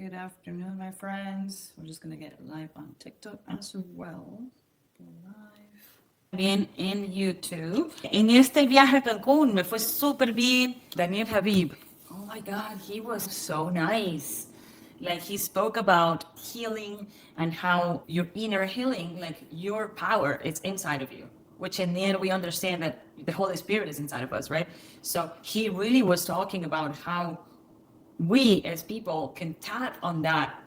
Good afternoon, my friends. We're just gonna get live on TikTok as well. Live. Bien en YouTube. En este viaje a Cancún me fue súper bien. Daniel Habib. Oh my God, he was so nice. Like he spoke about healing and how your inner healing, like your power, is inside of you. Which in the end we understand that the Holy Spirit is inside of us, right? So he really was talking about how we as people can tap on that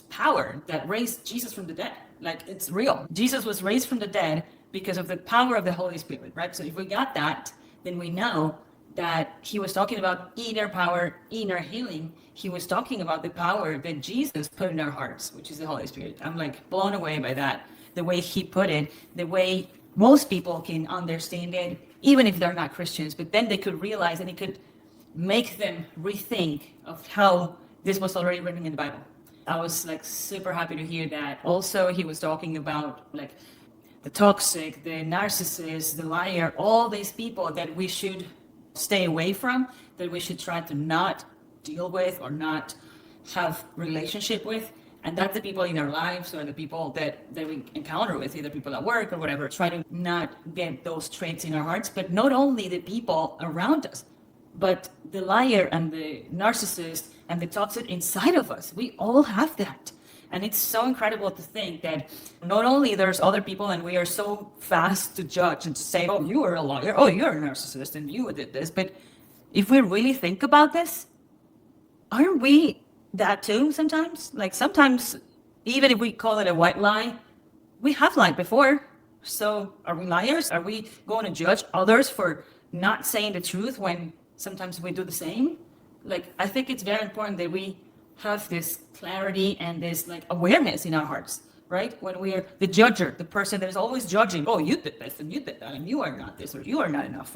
power that raised Jesus from the dead. Like it's real. Jesus was raised from the dead because of the power of the Holy Spirit, right? So if we got that, then we know that he was talking about inner power, inner healing. He was talking about the power that Jesus put in our hearts, which is the Holy Spirit. I'm like blown away by that. The way he put it, the way most people can understand it, even if they're not Christians, but then they could realize and it could make them rethink of how this was already written in the Bible. I was like super happy to hear that. Also, he was talking about like the toxic, the narcissist, the liar, all these people that we should stay away from, that we should try to not deal with or not have relationship with. And that's the people in our lives or the people that we encounter with, either people at work or whatever. Try to not get those traits in our hearts, but not only the people around us, but the liar and the narcissist and the toxic inside of us. We all have that. And it's so incredible to think that not only there's other people and we are so fast to judge and to say, oh, you are a liar, oh, you're a narcissist and you did this. But if we really think about this, aren't we that too sometimes? Like sometimes, even if we call it a white lie, we have lied before. So are we liars? Are we going to judge others for not saying the truth when sometimes we do the same? Like, I think it's very important that we have this clarity and this like awareness in our hearts, right? When we are the judger, the person that is always judging, oh, you did this and you did that and you are not this or you are not enough.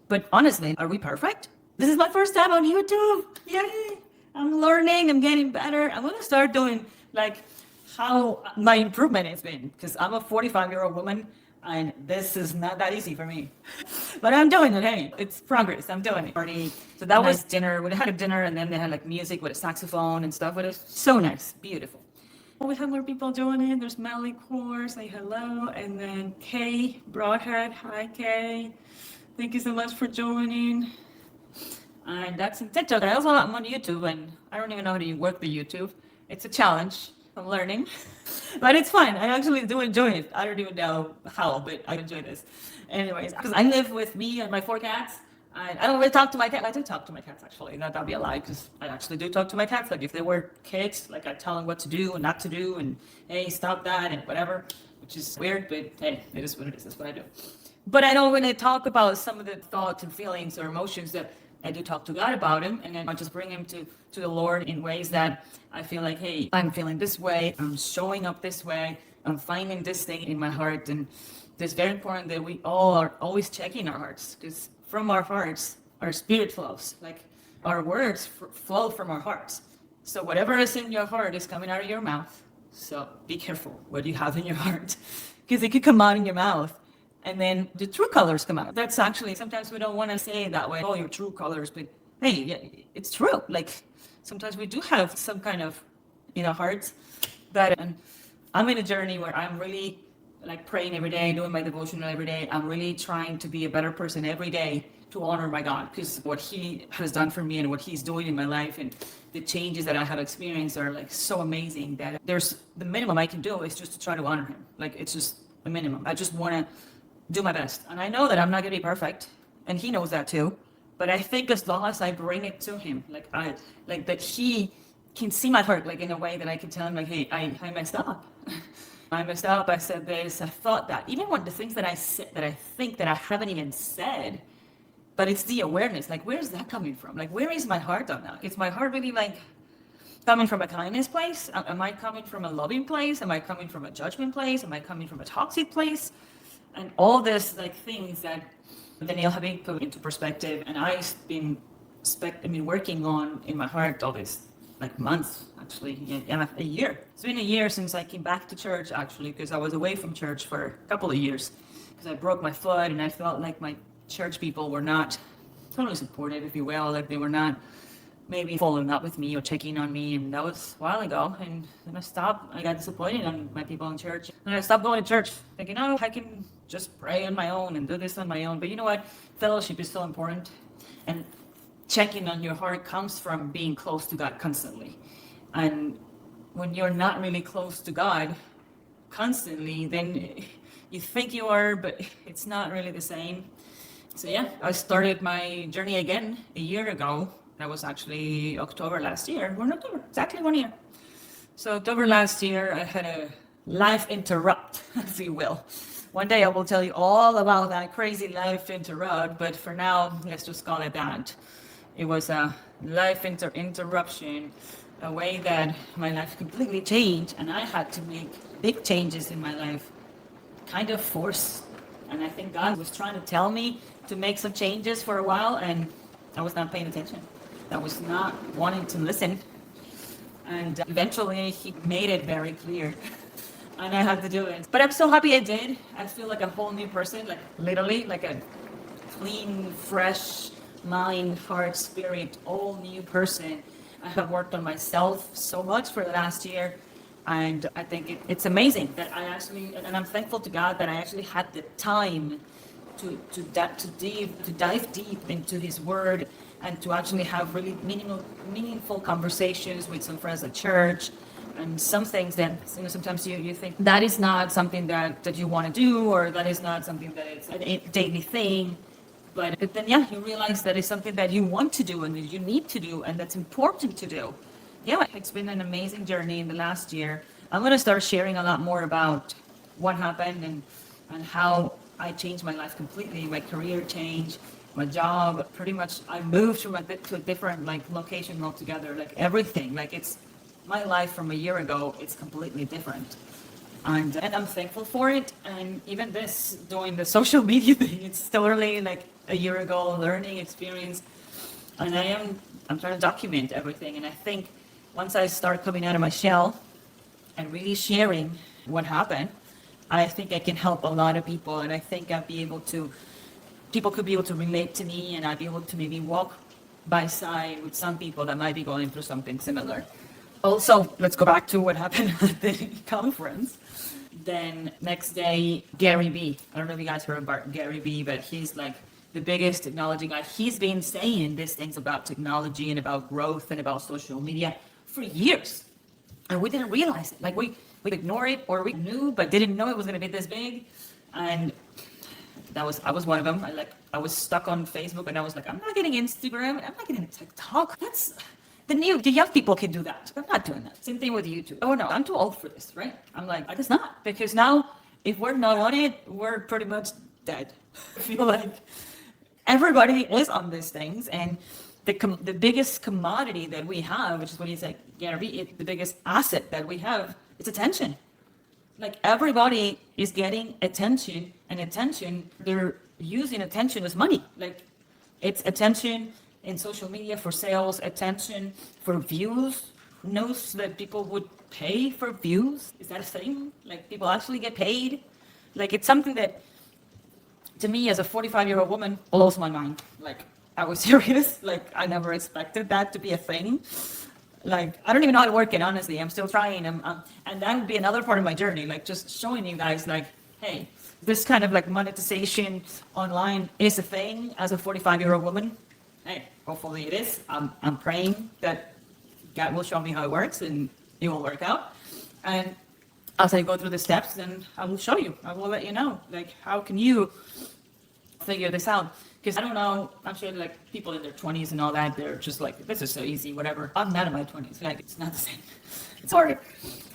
But honestly, are we perfect? This is my first time on YouTube. Yay! I'm learning, I'm getting better. I'm gonna start doing like how my improvement has been because I'm a 45-year-old woman and this is not that easy for me. But I'm doing it, hey, it's progress, I'm doing it. Party. So that was dinner, we had a dinner and then they had like music with a saxophone and stuff. It was so nice, beautiful. We have more people joining in. There's Melly Core, say hello. And then Kay Broadhead, hi Kay. Thank you so much for joining. And that's in TikTok. I also am on YouTube and I don't even know how to work the YouTube. It's a challenge. I'm learning, but it's fun. I actually do enjoy it. I don't even know how, but I enjoy this. Anyways, because I live with me and my 4 cats. I don't really talk to my cat. I do talk to my cats actually. Not that'd be a lie, because I actually do talk to my cats. Like if they were kids, like I tell them what to do and not to do, and hey, stop that and whatever, which is weird, but hey, it is what it is. That's what I do. But I don't really talk about some of the thoughts and feelings or emotions that I do talk to God about him, and then I just bring him to the Lord in ways that I feel like, hey, I'm feeling this way, I'm showing up this way, I'm finding this thing in my heart. And it's very important that we all are always checking our hearts, because from our hearts, our spirit flows. Like our words flow from our hearts. So whatever is in your heart is coming out of your mouth. So be careful what you have in your heart, because it could come out in your mouth. And then the true colors come out. That's actually, sometimes we don't want to say it that way, oh, your true colors, but hey, yeah, it's true. Like sometimes we do have some kind of, hearts that, and I'm in a journey where I'm really like praying every day, doing my devotional every day. I'm really trying to be a better person every day to honor my God, because what he has done for me and what he's doing in my life and the changes that I have experienced are like so amazing that there's the minimum I can do is just to try to honor him. Like it's just a minimum. I just want to do my best. And I know that I'm not going to be perfect. And he knows that too. But I think as long as I bring it to him, like that he can see my heart, like in a way that I can tell him, like, hey, I messed up. I messed up. I said this. I thought that. Even when the things that I said, that I think that I haven't even said, but it's the awareness. Like, where's that coming from? Like, where is my heart on that? Is my heart really like coming from a kindness place? Am I coming from a loving place? Am I coming from a judgment place? Am I coming from a toxic place? And all this like things that Daniel Habib put into perspective, and I've been working on in my heart all this like months, actually, yeah, a year. It's been a year since I came back to church, actually, because I was away from church for a couple of years because I broke my foot and I felt like my church people were not totally supportive, if you will, like they were not maybe following up with me or checking on me, and that was a while ago. And then I stopped. I got disappointed on my people in church, and I stopped going to church, thinking, oh, I can just pray on my own and do this on my own. But you know what? Fellowship is so important, and checking on your heart comes from being close to God constantly. And when you're not really close to God constantly, then you think you are, but it's not really the same. So yeah, I started my journey again a year ago. That was actually October last year. We're in October, exactly 1 year. So October last year, I had a life interrupt, if you will. One day I will tell you all about that crazy life interrupt, but for now, let's just call it that. It was a life interruption, a way that my life completely changed, and I had to make big changes in my life, kind of forced. And I think God was trying to tell me to make some changes for a while, and I was not paying attention. I was not wanting to listen. And eventually he made it very clear. And I had to do it. But I'm so happy I did. I feel like a whole new person, like literally like a clean, fresh mind, heart, spirit, all new person. I have worked on myself so much for the last year. And I think it's amazing that I actually, and I'm thankful to God that I actually had the time to dive deep into His Word, and to actually have really meaningful conversations with some friends at church. And some things that, sometimes you think that is not something that you want to do, or that is not something that it's a daily thing. But then, yeah, you realize that it's something that you want to do and that you need to do, and that's important to do. Yeah, it's been an amazing journey in the last year. I'm going to start sharing a lot more about what happened and how I changed my life completely, my career change, my job. Pretty much I moved to a different location altogether, everything. It's my life from a year ago, it's completely different. And I'm thankful for it. And even this, doing the social media thing, it's totally a year ago learning experience. And I'm trying to document everything. And I think once I start coming out of my shell and really sharing what happened, I think I can help a lot of people. And I think people could be able to relate to me, and I'd be able to maybe walk by side with some people that might be going through something similar. Also, let's go back to what happened at the conference. Then next day, Gary B. I don't know if you guys heard about Gary B, but he's the biggest technology guy. He's been saying these things about technology and about growth and about social media for years. And we didn't realize it. We ignored it, or we knew but didn't know it was going to be this big. And I was one of them. I was stuck on Facebook, and I was like, I'm not getting Instagram, I'm not getting TikTok. That's the young people can do that. I'm not doing that. Same thing with YouTube. Oh no, I'm too old for this, right? I'm like, I guess not, because now if we're not on it, we're pretty much dead. I feel like everybody is on these things, and the biggest commodity that we have, which is what you said, Gary, the biggest asset that we have, is attention. Everybody is getting attention, and attention, they're using attention as money. It's attention in social media for sales, attention for views. Who knows that people would pay for views? Is that a thing? People actually get paid? It's something that, to me, as a 45-year-old woman, blows my mind. I was serious. I never expected that to be a thing. I don't even know how to work it, honestly. I'm still trying. And that would be another part of my journey, just showing you guys, hey, this kind of monetization online is a thing as a 45-year-old woman. Hey, hopefully it is. I'm praying that God will show me how it works, and it will work out. And as I go through the steps, then I will show you. I will let you know. How can you figure this out? Because I don't know, I'm sure people in their 20s and all that, they're just this is so easy, whatever. I'm not in my 20s. It's not the same. It's harder.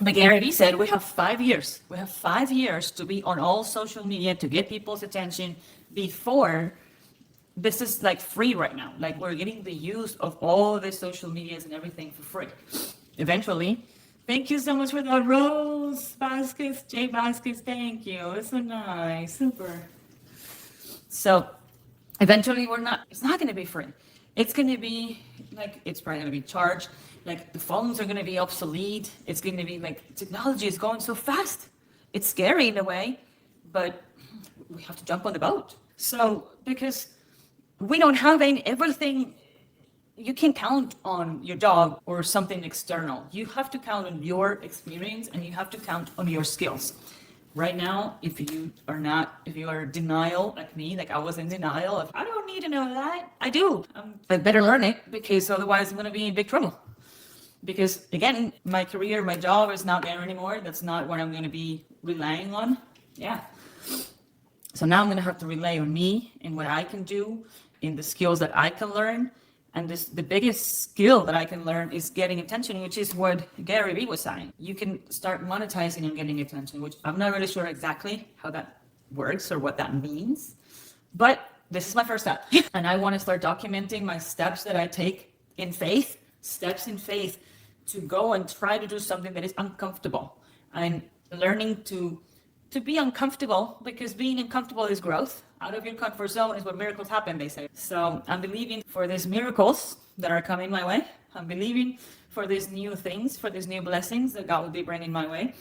But Gary Vee said we have 5 years. We have 5 years to be on all social media to get people's attention before this is free right now. We're getting the use of all the social medias and everything for free. Eventually, thank you so much for the rose baskets, J baskets. Thank you. It's so nice. Super. So eventually it's not going to be free. It's going to be it's probably going to be charged. The phones are going to be obsolete. It's going to be technology is going so fast. It's scary in a way, but we have to jump on the boat. So because we don't have everything you can count on your job or something external. You have to count on your experience and you have to count on your skills. Right now, if you are in denial like me, like I was in denial of, I don't need to know that. I do. I better learn it because otherwise I'm going to be in big trouble. Because again, my career, my job is not there anymore. That's not what I'm going to be relying on. Yeah. So now I'm going to have to rely on me and what I can do in the skills that I can learn. And the biggest skill that I can learn is getting attention, which is what Gary Vee was saying. You can start monetizing and getting attention, which I'm not really sure exactly how that works or what that means. But this is my first step. And I want to start documenting my steps that I take in faith, steps in faith to go and try to do something that is uncomfortable. And learning to be uncomfortable, because being uncomfortable is growth. Out of your comfort zone is where miracles happen, they say. So I'm believing for these miracles that are coming my way. I'm believing for these new things, for these new blessings that God will be bringing my way.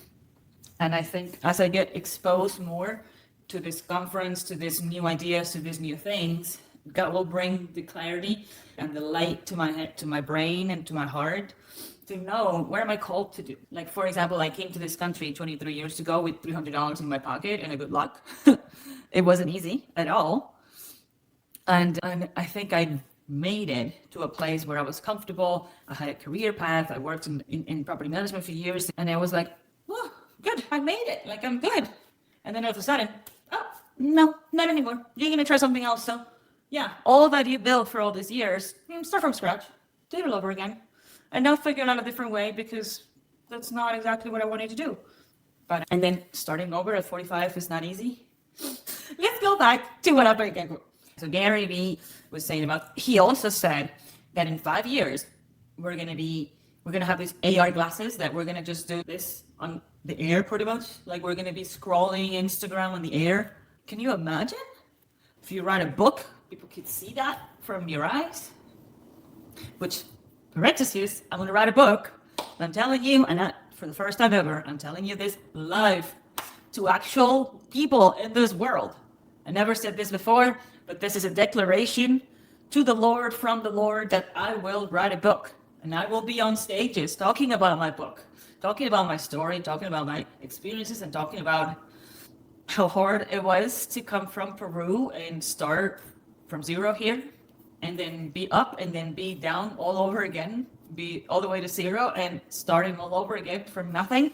And I think as I get exposed more to this conference, to these new ideas, to these new things, God will bring the clarity and the light to my head, to my brain and to my heart, to know where am I called to do. Like, for example, I came to this country 23 years ago with $300 in my pocket and a good luck. It wasn't easy at all. And I think I made it to a place where I was comfortable. I had a career path. I worked in property management for years. And I was like, oh, good, I made it. Like, I'm good. And then all of a sudden, oh, no, not anymore. You're going to try something else. So yeah, all that you built for all these years, start from scratch, do it all over again. And now figure out a different way because that's not exactly what I wanted to do. And then starting over at 45 is not easy. Let's go back to what happened in Cancun. So Gary Vee was saying he also said that in 5 years, we're going to have these AR glasses that we're going to just do this on the air pretty much. Like we're going to be scrolling Instagram on the air. Can you imagine? If you write a book, people could see that from your eyes. Which, parentheses, I'm going to write a book. I'm telling you, and for the first time ever, I'm telling you this live to actual people in this world. I never said this before, but this is a declaration to the Lord, from the Lord, that I will write a book. And I will be on stages talking about my book, talking about my story, talking about my experiences, and talking about how hard it was to come from Peru and start from zero here, and then be up and then be down all over again, be all the way to zero and starting all over again from nothing.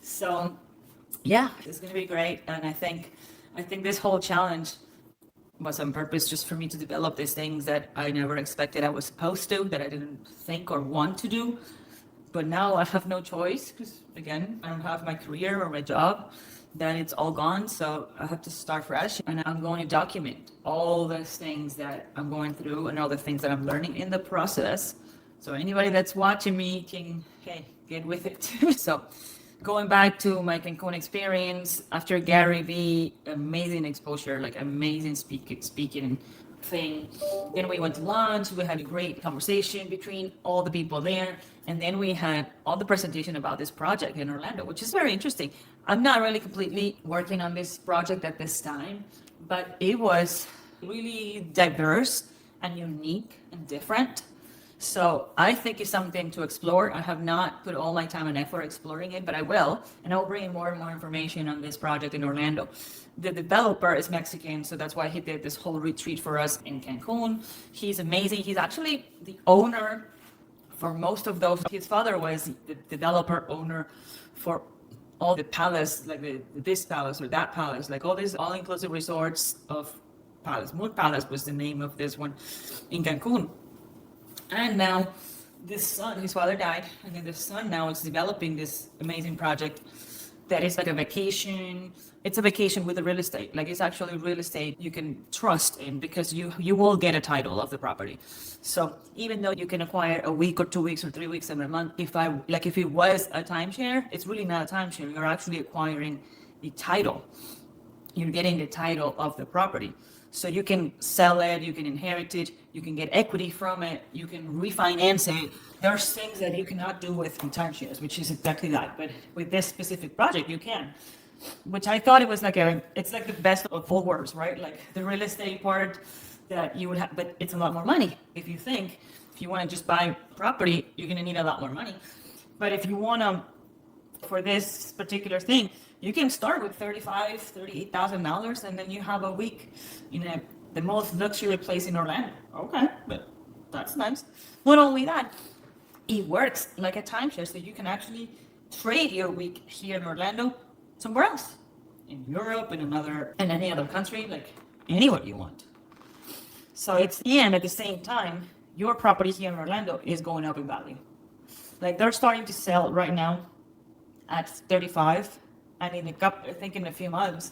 So yeah, it's going to be great. And I think this whole challenge was on purpose, just for me to develop these things that I never expected I was supposed to, that I didn't think or want to do. But now I have no choice because, again, I don't have my career or my job. Then it's all gone. So I have to start fresh. And I'm going to document all those things that I'm going through and all the things that I'm learning in the process. So anybody that's watching me can, hey, get with it. So going back to my Cancun experience, after Gary Vee, amazing exposure, like amazing speaking thing. Then we went to lunch. We had a great conversation between all the people there. And then we had all the presentation about this project in Orlando, which is very interesting. I'm not really completely working on this project at this time, but it was really diverse and unique and different. So I think it's something to explore. I have not put all my time and effort exploring it, but I will. And I'll bring more and more information on this project in Orlando. The developer is Mexican, so that's why he did this whole retreat for us in Cancun. He's amazing. He's actually the owner for most of those. His father was the developer owner for all the palace, like this palace or that palace, like all these all-inclusive resorts of Palace. Moon Palace was the name of this one in Cancun. And now this son, his father died, and then the son now is developing this amazing project that is like a vacation. It's a vacation with a real estate. Like it's actually real estate you can trust in because you will get a title of the property. So even though you can acquire a week or 2 weeks or 3 weeks every month, if it was a timeshare, it's really not a timeshare. You're actually acquiring the title. You're getting the title of the property. So you can sell it, you can inherit it, you can get equity from it, you can refinance it. There's things that you cannot do with timeshares, which is exactly that. But with this specific project, you can. Which I thought it was it's like the best of all worlds, right? Like the real estate part that you would have, but it's a lot more money if you think. If you want to just buy property, you're going to need a lot more money. But if you want to, for this particular thing, you can start with $38,000, and then you have a week in the most luxury place in Orlando. Okay, but that's nice. Not only that, it works like a timeshare, so you can actually trade your week here in Orlando somewhere else, in Europe, in any other country, like anywhere you want. So it's, and at the same time, your property here in Orlando is going up in value. Like they're starting to sell right now at 35, and I think in a few months,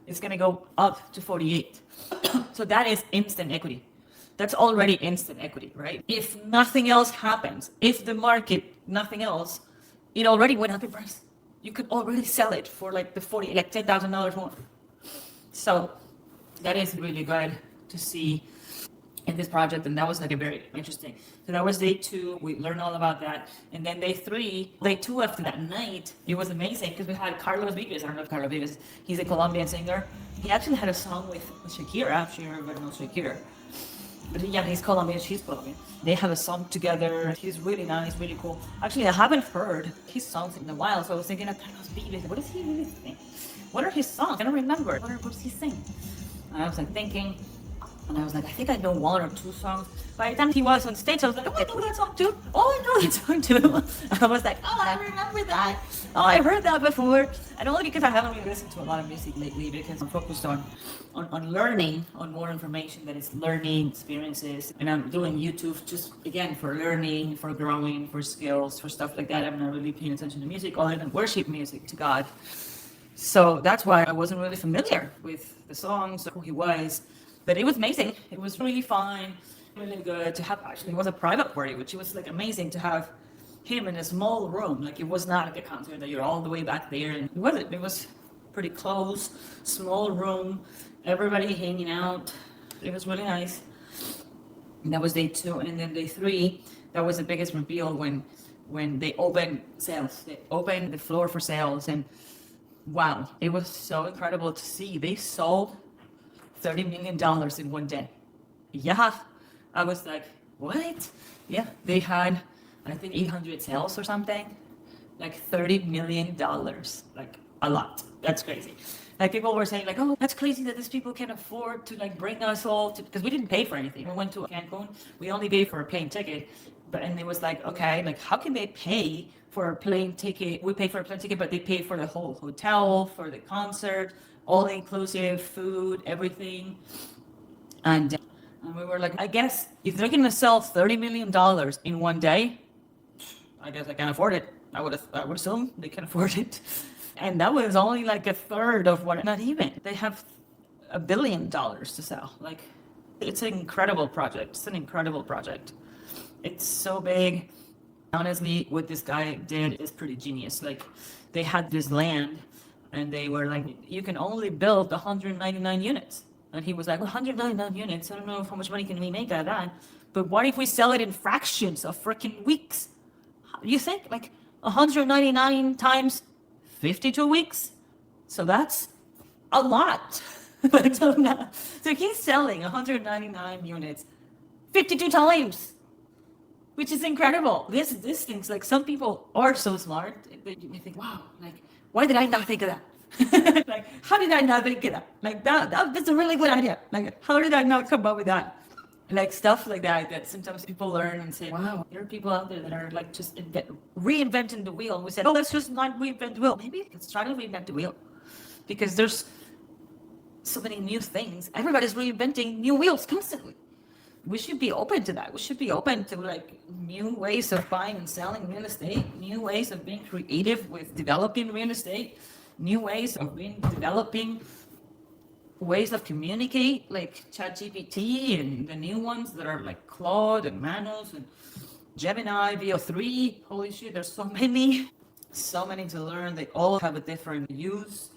it's going to go up to 48. So that is instant equity. That's already instant equity, right? If nothing else happens, if the market, nothing else, it already went up in price. You could already sell it for like $10,000 more. So that is really good to see in this project, and that was like a very interesting. So that was day 2. We learned all about that, and then day 2 after that night, it was amazing because we had Carlos Vives. I don't know if Carlos Vives, he's a Colombian singer. He actually had a song with Shakira. I'm sure everybody knows Shakira. But yeah, he's Colombian, she's Colombian. They have a song together. He's really nice, really cool. Actually, I haven't heard his songs in a while, so I was thinking of Carlos Vives. What does he really sing? What are his songs? I don't remember. What does he sing? And I was like thinking, and I was like, I think I know 1 or 2 songs. By the time he was on stage, I was like, oh, I know that song too. Oh, I know that song too. I was like, oh, I remember that. Oh, I heard that before. And only because I haven't really listened to a lot of music lately, because I'm focused on learning, on more information that is learning experiences. And I'm doing YouTube just, again, for learning, for growing, for skills, for stuff like that. I'm not really paying attention to music other than worship music to God. So that's why I wasn't really familiar with the songs or who he was. But it was amazing. It was really fun, really good to have. Actually, it was a private party, which was like amazing to have him in a small room. Like it was not like a concert that you're all the way back there. And it was pretty close, small room, everybody hanging out. It was really nice. And that was day 2. And then day 3, that was the biggest reveal when they opened sales. They opened the floor for sales. And wow, it was so incredible to see. They sold $30 million in one day. Yeah. I was like, what? Yeah. They had, I think, 800 sales or something. Like $30 million. Like a lot. That's crazy. Like people were saying like, oh, that's crazy that these people can afford to like bring us all to, because we didn't pay for anything. We went to Cancun. We only paid for a plane ticket. And it was like, okay, like how can they pay for a plane ticket? We pay for a plane ticket, but they pay for the whole hotel, for the concert, all inclusive, food, everything. And we were like, I guess if they're going to sell $30 million in one day, I guess I can afford it. I would assume they can afford it. And that was only like a third of what, not even. They have $1 billion to sell. Like, it's an incredible project. It's an incredible project. It's so big. Honestly, what this guy did is pretty genius. Like, they had this land, and they were like, you can only build 199 units. And he was like, 199 units, I don't know how much money can we make out of that. But what if we sell it in fractions of freaking weeks? You think, like, 199 times 52 weeks? So that's a lot. So he's selling 199 units 52 times, which is incredible. This thing's like, some people are so smart that you think, wow, like, why did I not think of that? Like, how did I not think of that? Like, that's a really good idea. Like, how did I not come up with that? Like, stuff like that sometimes people learn and say, wow, there are people out there that are like just reinventing the wheel. And we said, oh, let's just not reinvent the wheel. Maybe let's try to reinvent the wheel, because there's so many new things. Everybody's reinventing new wheels constantly. We should be open to that. We should be open to like new ways of buying and selling real estate, new ways of being creative with developing real estate, new ways of developing ways of communicate, like ChatGPT and the new ones that are like Claude and Manos and Gemini, VO3. Holy shit, there's so many to learn. They all have a different use,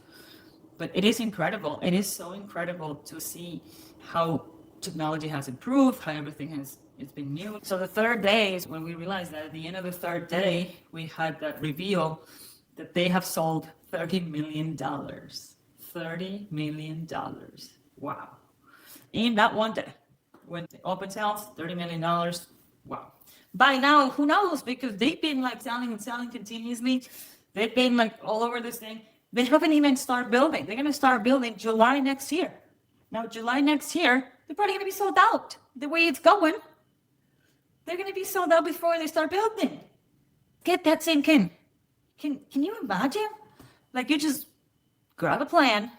but it is incredible. It is so incredible to see how technology has improved, how everything it's been new. So the third day is when we realized that at the end of the third day, we had that reveal that they have sold $30 million. $30 million. Wow. In that one day, when the open sales, $30 million. Wow. By now, who knows? Because they've been like selling and selling continuously. They've been like all over this thing. They haven't even started building. They're going to start building July next year. Now, July next year, they're probably going to be sold out. The way it's going, they're going to be sold out before they start building. Get that sink in. Can you imagine? Like, you just grab a plan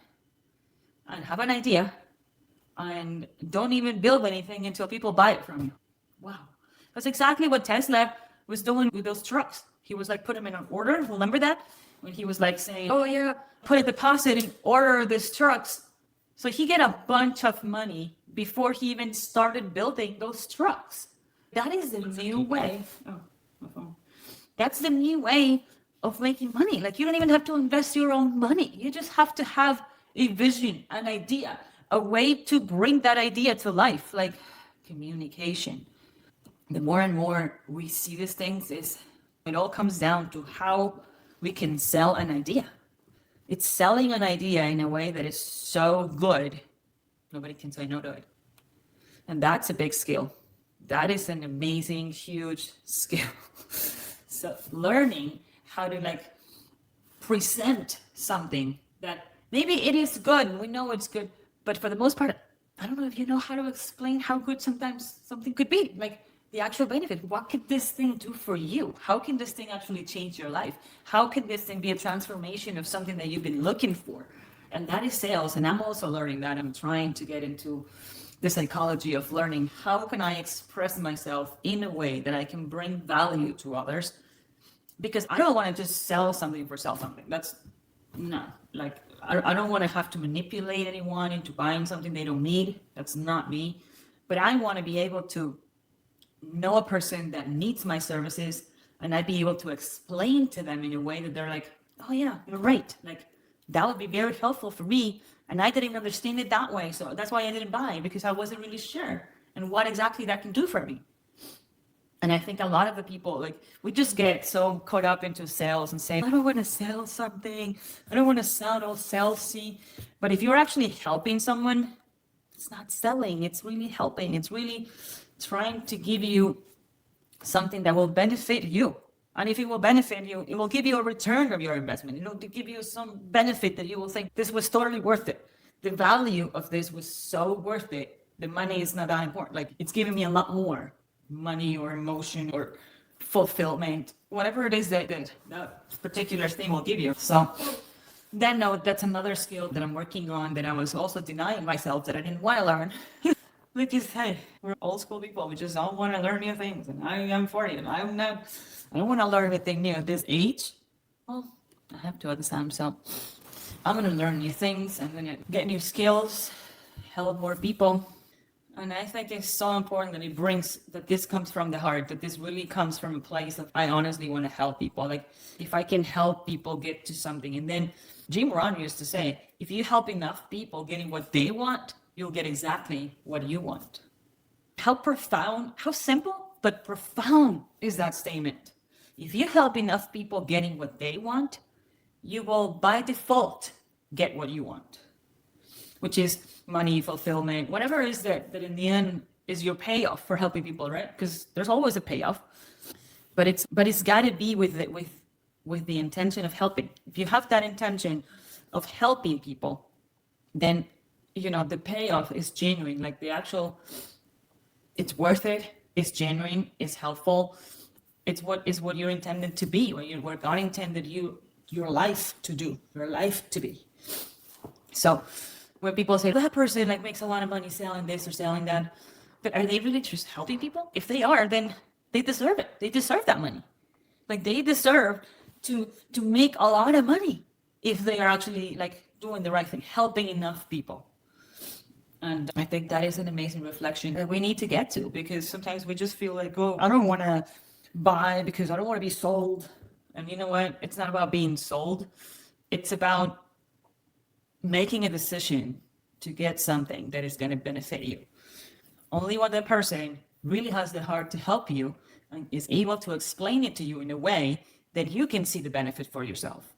and have an idea and don't even build anything until people buy it from you. Wow. That's exactly what Tesla was doing with those trucks. He was like, put them in an order. Remember that? When he was like saying, oh yeah, put a deposit and order these trucks. So he get a bunch of money before he even started building those trucks. That is the new way. Oh, my phone. That's the new way of making money. Like, you don't even have to invest your own money. You just have to have a vision, an idea, a way to bring that idea to life, like communication. The more and more we see these things, it all comes down to how we can sell an idea. It's selling an idea in a way that is so good, nobody can say no to it. And that's a big skill. That is an amazing, huge skill. So learning how to like present something that maybe it is good, we know it's good, but for the most part, I don't know if you know how to explain how good sometimes something could be. Like the actual benefit. What could this thing do for you? How can this thing actually change your life? How can this thing be a transformation of something that you've been looking for? And that is sales. And I'm also learning that. I'm trying to get into the psychology of learning. How can I express myself in a way that I can bring value to others? Because I don't want to just sell something for sell something. That's no, like, I don't want to have to manipulate anyone into buying something they don't need. That's not me. But I want to be able to know a person that needs my services, and I'd be able to explain to them in a way that they're like, oh yeah, you're right. Like, that would be very helpful for me. And I didn't understand it that way. So that's why I didn't buy, because I wasn't really sure and what exactly that can do for me. And I think a lot of the people, like, we just get so caught up into sales and saying, I don't want to sell something. I don't want to sound all salesy. But if you're actually helping someone, it's not selling. It's really helping. It's really trying to give you something that will benefit you. And if it will benefit you, it will give you a return of your investment. It'll give you some benefit that you will think this was totally worth it. The value of this was so worth it. The money is not that important. Like, it's giving me a lot more money or emotion or fulfillment, whatever it is that particular thing will give you. So then, no, that's another skill that I'm working on that I was also denying myself that I didn't want to learn. Like you said, we're old school people. We just all want to learn new things. And I am 40 and I don't want to learn anything new at this age. Well, I have to at the time. So I'm going to learn new things. I'm going to get new skills, help more people. And I think it's so important that this comes from the heart, that this really comes from a place of, I honestly want to help people. Like, if I can help people get to something. And then Jim Rohn used to say, if you help enough people getting what they want, you'll get exactly what you want. How profound, how simple, but profound is that statement. If you help enough people getting what they want, you will by default get what you want, which is money, fulfillment, whatever it is that in the end is your payoff for helping people, right? Because there's always a payoff, but it's got to be with the intention of helping. If you have that intention of helping people, then the payoff is genuine. Like, it's worth it. It's genuine. It's helpful. It's what you're intended to be. What God intended your life to do, your life to be. So when people say that person like makes a lot of money selling this or selling that, but are they really just helping people? If they are, then they deserve it. They deserve that money. Like, they deserve to make a lot of money if they are actually like doing the right thing, helping enough people. And I think that is an amazing reflection that we need to get to, because sometimes we just feel like, oh, I don't want to buy because I don't want to be sold. And you know what? It's not about being sold. It's about making a decision to get something that is going to benefit you. Only when that person really has the heart to help you and is able to explain it to you in a way that you can see the benefit for yourself.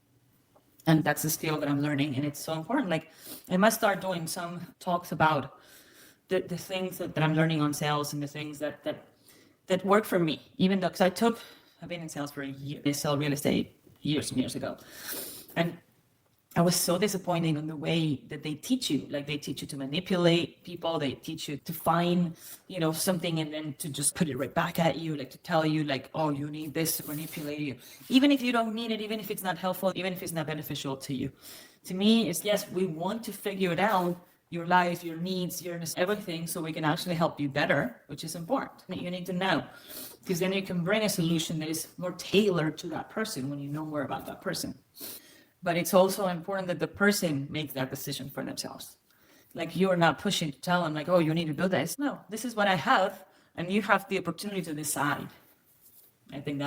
And that's a skill that I'm learning, and it's so important. Like, I must start doing some talks about the things that I'm learning on sales and the things that that worked for me, even though, because I've been in sales for a year. I sell real estate years and years ago. And I was so disappointed in the way that they teach you. Like they teach you to manipulate people. They teach you to find, something and then to just put it right back at you, like to tell you like, oh, you need this to manipulate you. Even if you don't need it, even if it's not helpful, even if it's not beneficial to you. To me, it's yes, we want to figure it out, your life, your needs, your everything, so we can actually help you better, which is important. You need to know, because then you can bring a solution that is more tailored to that person when you know more about that person. But it's also important that the person makes that decision for themselves. Like you're not pushing to tell them like, oh, you need to do this. No, this is what I have, and you have the opportunity to decide. I think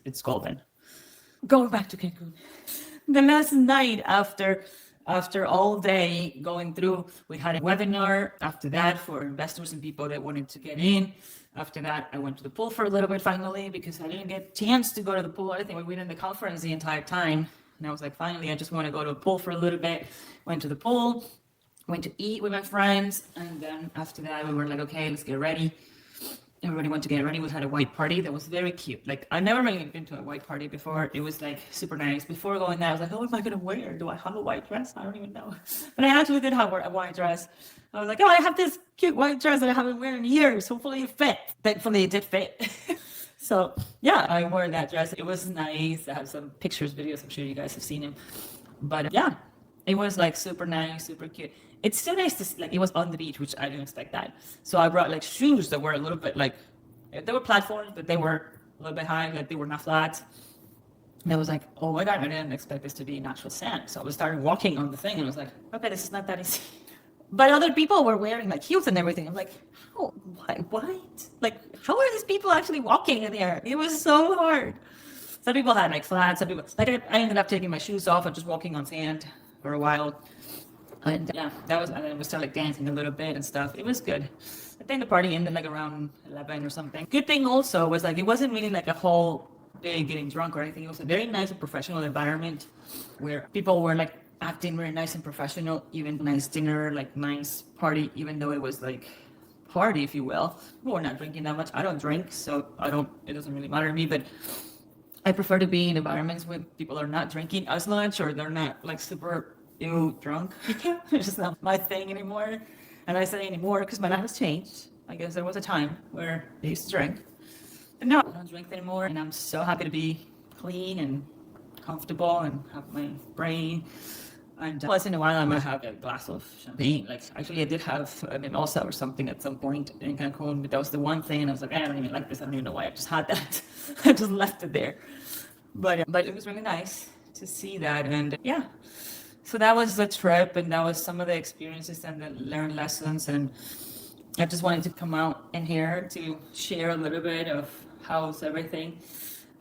it's golden. Going back to Cancun. The last night after all day going through, we had a webinar after that for investors and people that wanted to get in. After that, I went to the pool for a little bit finally, because I didn't get a chance to go to the pool. I think we were in the conference the entire time. And I was like, finally, I just want to go to the pool for a little bit. Went to the pool, went to eat with my friends. And then after that, we were like, okay, let's get ready. Everybody went to get ready. We had a white party that was very cute. Like, I never really been to a white party before. It was like super nice. Before going there, I was like, oh, what am I going to wear? Do I have a white dress? I don't even know. But I actually did have a white dress. I was like, oh, I have this cute white dress that I haven't worn in years. Hopefully it fit. Thankfully, it did fit. So yeah, I wore that dress. It was nice. I have some pictures, videos. I'm sure you guys have seen them. But yeah, it was like super nice, super cute. It's still nice to like, it was on the beach, which I didn't expect that. So I brought like shoes that were a little bit like, they were platforms, but they were a little bit high, like they were not flat. And I was like, oh my God, I didn't expect this to be natural sand. So I started walking on the thing and I was like, okay, this is not that easy. But other people were wearing like heels and everything. I'm like, oh, what? Like, how are these people actually walking in there? It was so hard. Some people had like flats. Some people, like I ended up taking my shoes off and just walking on sand for a while. And yeah, and then we started like dancing a little bit and stuff. It was good. I think the party ended like around 11 or something. Good thing also was like, it wasn't really like a whole day getting drunk or anything. It was a very nice and professional environment where people were like acting very nice and professional, even nice dinner, like nice party, even though it was like party, if you will. We're not drinking that much. I don't drink, so it doesn't really matter to me, but I prefer to be in environments where people are not drinking as much or they're not like super drunk. It's just not my thing anymore. And I say anymore because my life has changed. I guess there was a time where I used to drink. But no, I don't drink anymore. And I'm so happy to be clean and comfortable and have my brain. And once in a while, I might have a glass of champagne. Like, actually, I did have a mimosa or something at some point in Cancun, but that was the one thing. And I was like, I don't even like this. I don't even know why I just had that. I just left it there. But it was really nice to see that. And yeah, so that was the trip, and that was some of the experiences and the learned lessons. And I just wanted to come out in here to share a little bit of how's everything.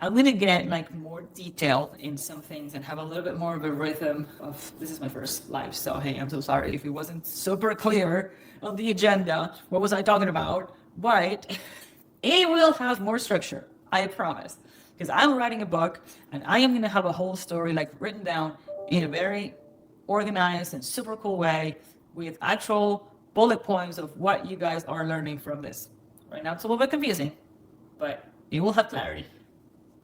I'm going to get like more detail in some things and have a little bit more of a rhythm of, this is my first live, so hey, I'm so sorry if it wasn't super clear on the agenda. What was I talking about? But it will have more structure, I promise. Because I'm writing a book and I am going to have a whole story like written down in a very organized and super cool way with actual bullet points of what you guys are learning from this. Right now it's a little bit confusing, but you will have clarity.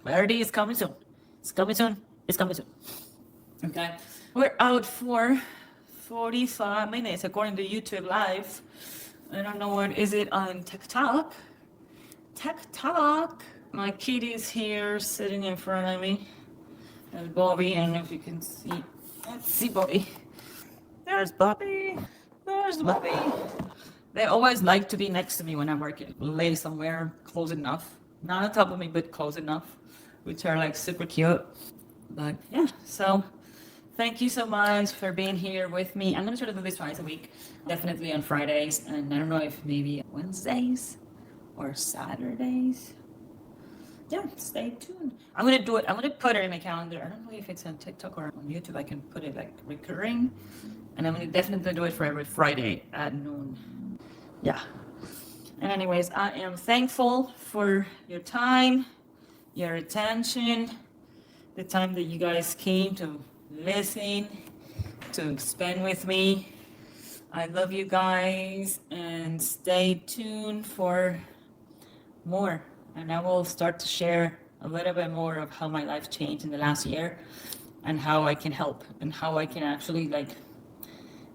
Clarity is coming soon. It's coming soon. It's coming soon. Okay. We're out for 45 minutes according to YouTube Live. I don't know what is it on TikTok. TikTok. My kitty's here sitting in front of me. There's Bobby. I don't know if you can see. Let's see Bobby. There's Bobby. There's Bobby. They always like to be next to me when I'm working. Lay somewhere close enough. Not on top of me, but close enough. Which are like super cute. But yeah, so thank you so much for being here with me. I'm gonna try to do this twice a week, definitely on Fridays, and I don't know if maybe Wednesdays or Saturdays. Yeah, stay tuned. I'm gonna do it. I'm gonna put it in my calendar. I don't know if it's on TikTok or on YouTube. I can put it like recurring, and I'm gonna definitely do it for every Friday at noon. Yeah. And anyways, I am thankful for your time, your attention, the time that you guys came to listen, to spend with me. I love you guys, and stay tuned for more. and I will start to share a little bit more of how my life changed in the last year and how I can help and how I can actually like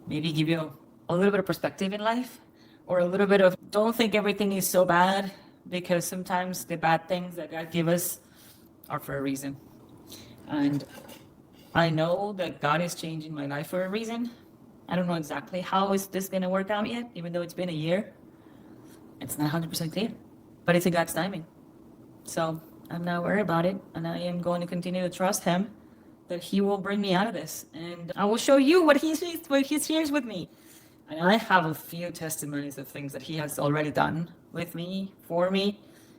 maybe give you a little bit of perspective in life or a little bit of don't think everything is so bad, because sometimes the bad things that God give us are for a reason. And I know that God is changing my life for a reason. I don't know exactly how is this going to work out yet, even though it's been a year. It's not 100% clear, but it's in God's timing. So I'm not worried about it, and I am going to continue to trust Him that He will bring me out of this, and I will show you what He shares with me. And I have a few testimonies of things that He has already done with me, for me,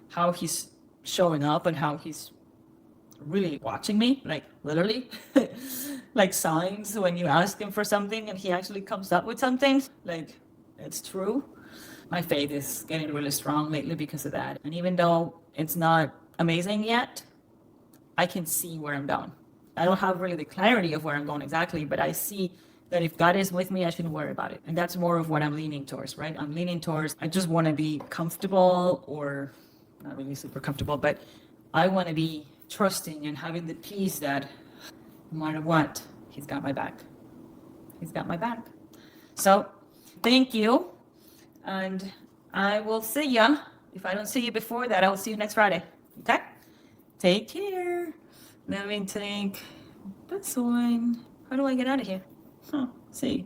how He's showing up and how He's really watching me, like literally, like signs when you ask Him for something and He actually comes up with something, like it's true. My faith is getting really strong lately because of that. And even though it's not amazing yet, I can see where I'm going. I don't have really the clarity of where I'm going exactly, but I see that if God is with me, I shouldn't worry about it. And that's more of what I'm leaning towards, right? I'm leaning towards, I just want to be comfortable, or not really super comfortable, but I want to be trusting and having the peace that no matter what, He's got my back. He's got my back. So thank you. And I will see ya. If I don't see you before that, I will see you next Friday. Okay? Take care. Let me think. That's one. How do I get out of here? See.